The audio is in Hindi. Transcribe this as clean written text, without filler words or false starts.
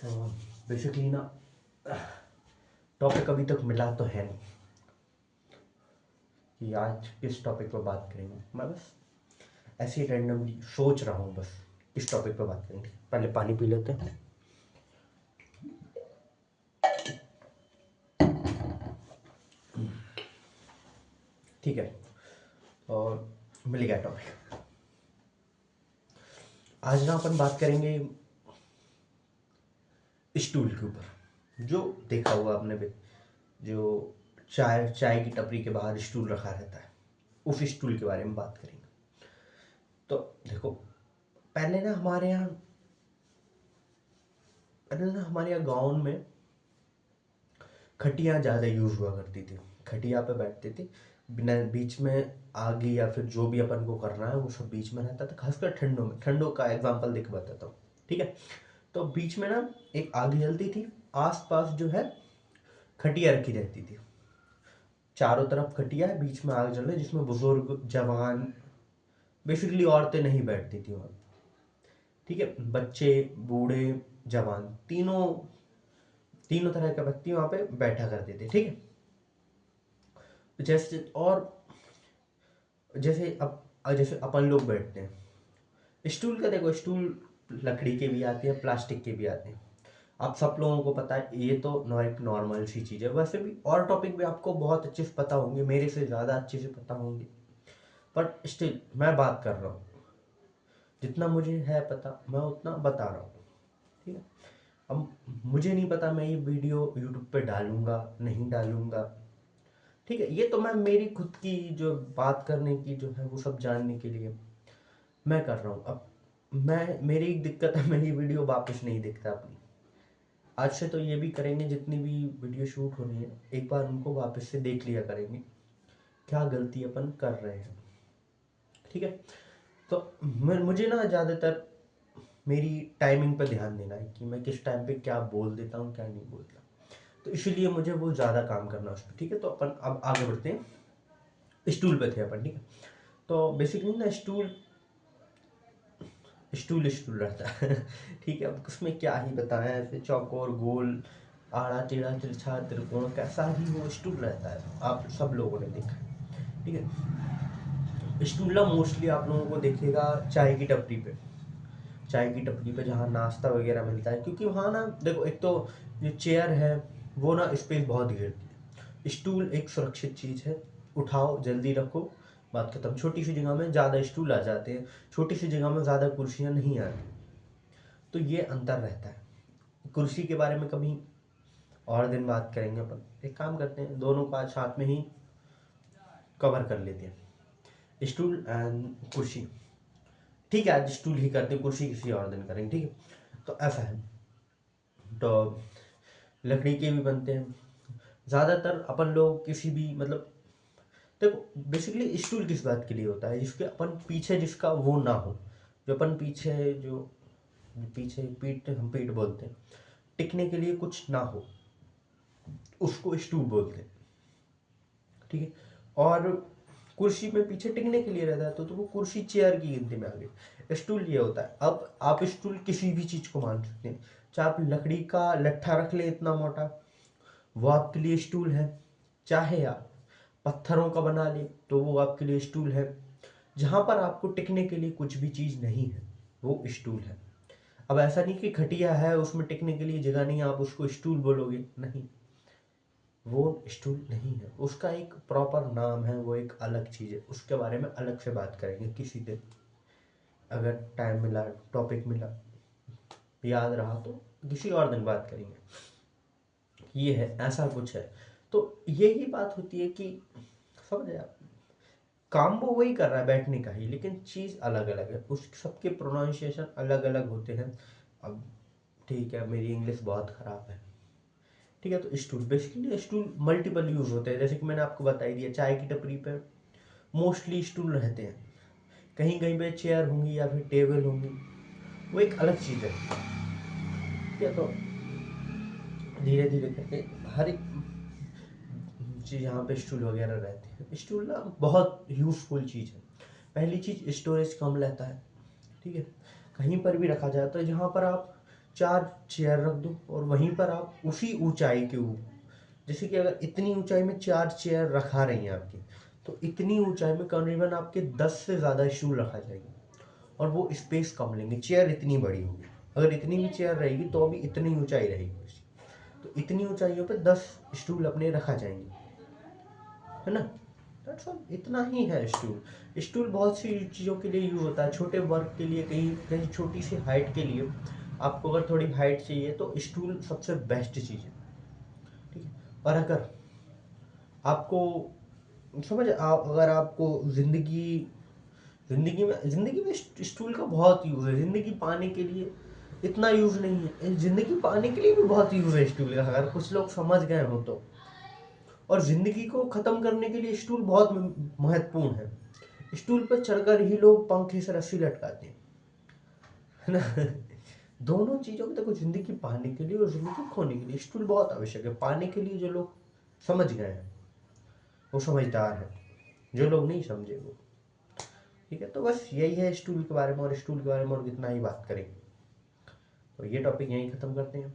बेसिकली ना टॉपिक अभी तक मिला तो है नहीं कि आज किस टॉपिक पर बात करेंगे। मैं बस ऐसे ही रैंडमली सोच रहा हूँ बस किस टॉपिक पर बात करेंगे। पहले पानी पी लेते हैं। ठीक है, और मिल गया टॉपिक। आज ना अपन बात करेंगे स्टूल के ऊपर। जो देखा हुआ आपने भी, जो चाय की टपरी के बाहर स्टूल रखा रहता है, उस स्टूल के बारे में बात करेंगे। तो देखो, पहले ना हमारे यहाँ गाँव में खटिया ज़्यादा यूज़ हुआ करती थी। खटिया पे बैठते थे, बिना बीच में आग या फिर जो भी अपन को करना है वो सब बीच में रहता था। खासकर ठंडों का एग्जांपल देख बताता हूँ। ठीक है, तो बीच में ना एक आग जलती थी, आसपास जो है खटिया रखी रहती थी। चारों तरफ खटिया है, बीच में आग जल रही, जिसमें बुजुर्ग जवान बेसिकली औरतें नहीं बैठती थी वहाँ। ठीक है, बच्चे बूढ़े जवान तीनों तरह के व्यक्ति वहाँ पे बैठा करते थे। ठीक है, जैसे और जैसे अपन लोग बैठते हैं स्टूल का, देखो स्टूल लकड़ी के भी आते हैं, प्लास्टिक के भी आते हैं। आप सब लोगों को पता है, ये तो एक नॉर्मल सी चीज़ है। वैसे भी और टॉपिक भी आपको बहुत अच्छे से पता होंगे, मेरे से ज़्यादा अच्छे से पता होंगे, बट स्टिल मैं बात कर रहा हूँ। जितना मुझे है पता मैं उतना बता रहा हूँ। ठीक है, अब मुझे नहीं पता मैं ये वीडियो यूट्यूब पे डालूंगा नहीं डालूंगा। ठीक है, ये तो मैं मेरी खुद की जो बात करने की जो है वो सब जानने के लिए मैं कर रहा हूँ। अब मेरी एक दिक्कत है, मैं ये वीडियो वापस नहीं देखता अपनी। आज से तो ये भी करेंगे, जितनी भी वीडियो शूट होनी है एक बार उनको वापस से देख लिया करेंगे, क्या गलती अपन कर रहे हैं। ठीक है, तो मुझे ना ज़्यादातर मेरी टाइमिंग पर ध्यान देना है कि मैं किस टाइम पे क्या बोल देता हूँ क्या नहीं बोलता, तो इसीलिए मुझे वो ज़्यादा काम करना उस पर। ठीक है, तो अपन अब आगे बढ़ते हैं। स्टूल पे थे अपन। ठीक है, तो बेसिकली ना स्टूल रहता है। ठीक है, अब उसमें क्या ही बताएं, ऐसे चौकोर गोल आड़ा टेढ़ा तिरछा त्रिकोण कैसा ही वो स्टूल रहता है, आप सब लोगों ने देखा है। ठीक है, स्टूल ना मोस्टली आप लोगों को देखेगा चाय की टपरी पे जहाँ नाश्ता वगैरह मिलता है, क्योंकि वहाँ ना देखो, एक तो जो चेयर है वो ना स्पेस बहुत घेरती है। स्टूल एक सुरक्षित चीज़ है, उठाओ जल्दी रखो, बात खत्म। छोटी सी जगह में ज़्यादा स्टूल आ जाते हैं, छोटी सी जगह में ज़्यादा कुर्सियाँ नहीं आती, तो ये अंतर रहता है। कुर्सी के बारे में कभी और दिन बात करेंगे अपन। एक काम करते हैं, दोनों का साथ में ही कवर कर लेते हैं, स्टूल एंड कुर्सी। ठीक है, आज स्टूल ही करते हैं, कुर्सी किसी और दिन करेंगे। ठीक है, तो ऐसा है। तो लकड़ी के भी बनते हैं ज़्यादातर। अपन लोग किसी भी मतलब, देखो बेसिकली स्टूल किस बात के लिए होता है, जिसके अपन पीछे जिसका वो ना हो, जो अपन पीछे जो पीछे पीठ, हम पीठ बोलते हैं, टिकने के लिए कुछ ना हो, उसको स्टूल बोलते हैं। ठीक है, और कुर्सी में पीछे टिकने के लिए रहता है, तो वो कुर्सी चेयर की गिनती में आ गई। स्टूल ये होता है। अब आप स्टूल किसी भी चीज़ को मान सकते हैं, चाहे आप लकड़ी का लट्ठा रख ले इतना मोटा, वो आपके लिए स्टूल है। चाहे आप पत्थरों का बना ले तो वो आपके लिए स्टूल है। जहाँ पर आपको टिकने के लिए कुछ भी चीज़ नहीं है वो स्टूल है। अब ऐसा नहीं कि खटिया है उसमें टिकने के लिए जगह नहीं है आप उसको स्टूल बोलोगे, नहीं, वो स्टूल नहीं है, उसका एक प्रॉपर नाम है, वो एक अलग चीज़ है। उसके बारे में अलग से बात करेंगे किसी दिन, अगर टाइम मिला, टॉपिक मिला, याद रहा तो किसी और दिन बात करेंगे। ये है, ऐसा कुछ है। तो यही बात होती है कि समझे आप, काम वो वही कर रहा है बैठने का ही, लेकिन चीज़ अलग अलग है, उस सबके प्रोनाउंसिएशन अलग अलग होते हैं। अब ठीक है, मेरी इंग्लिश बहुत ख़राब है। ठीक है, तो stool basically stool multiple use होते हैं, जैसे कि मैंने आपको बता ही दिया, चाय की टपरी पर मोस्टली स्टूल रहते हैं। कहीं कहीं पे चेयर होंगी या फिर टेबल होंगी, वो एक अलग चीज़ है। ठीक है, तो धीरे धीरे करके हर एक चीज़ यहाँ पे स्टूल वगैरह रहते हैं। स्टूल ना बहुत यूज़फुल चीज़ है। पहली चीज़, स्टोरेज कम लेता है। ठीक है, कहीं पर भी रखा जाता है, जहाँ पर आप 4 चेयर रख दो और वहीं पर आप उसी ऊंचाई के ऊपर, जैसे कि अगर इतनी ऊंचाई में 4 चेयर रखा रही हैं आपकी, तो इतनी ऊंचाई में करीबन आपके 10 से ज़्यादा स्टूल रखा जाएगा और वो स्पेस कम लेंगे। चेयर इतनी बड़ी होगी, अगर इतनी भी चेयर रहेगी तो भी इतनी ऊंचाई रहेगी उसकी, तो इतनी ऊंचाइयों पे 10 स्टूल अपने रखा जाएंगे, है ना। दैट्स ऑल, इतना ही है स्टूल। स्टूल बहुत सी चीज़ों के लिए यूज होता है, छोटे वर्क के लिए, कहीं कहीं छोटी सी हाइट के लिए, आपको अगर थोड़ी हाइट चाहिए तो स्टूल सबसे बेस्ट चीज़ है, ठीक है। और अगर आपको अगर आपको जिंदगी में स्टूल का बहुत यूज है, जिंदगी पाने के लिए इतना यूज नहीं है, जिंदगी पाने के लिए भी बहुत यूज है स्टूल का, अगर कुछ लोग समझ गए हो तो। और जिंदगी को खत्म करने के लिए स्टूल बहुत महत्वपूर्ण है। स्टूल पर चढ़कर ही लोग पंखे से रस्सी लटकाते हैं, है ना। दोनों चीजों में देखो, जिंदगी पाने के लिए और जिंदगी खोने के लिए स्टूल बहुत आवश्यक है। पाने के लिए जो लोग समझ गए हैं वो समझदार है, जो लोग नहीं समझे वो, ठीक है। तो बस यही है स्टूल के बारे में, और स्टूल के बारे में और कितना ही बात करेंगे। तो ये टॉपिक यहीं ख़त्म करते हैं।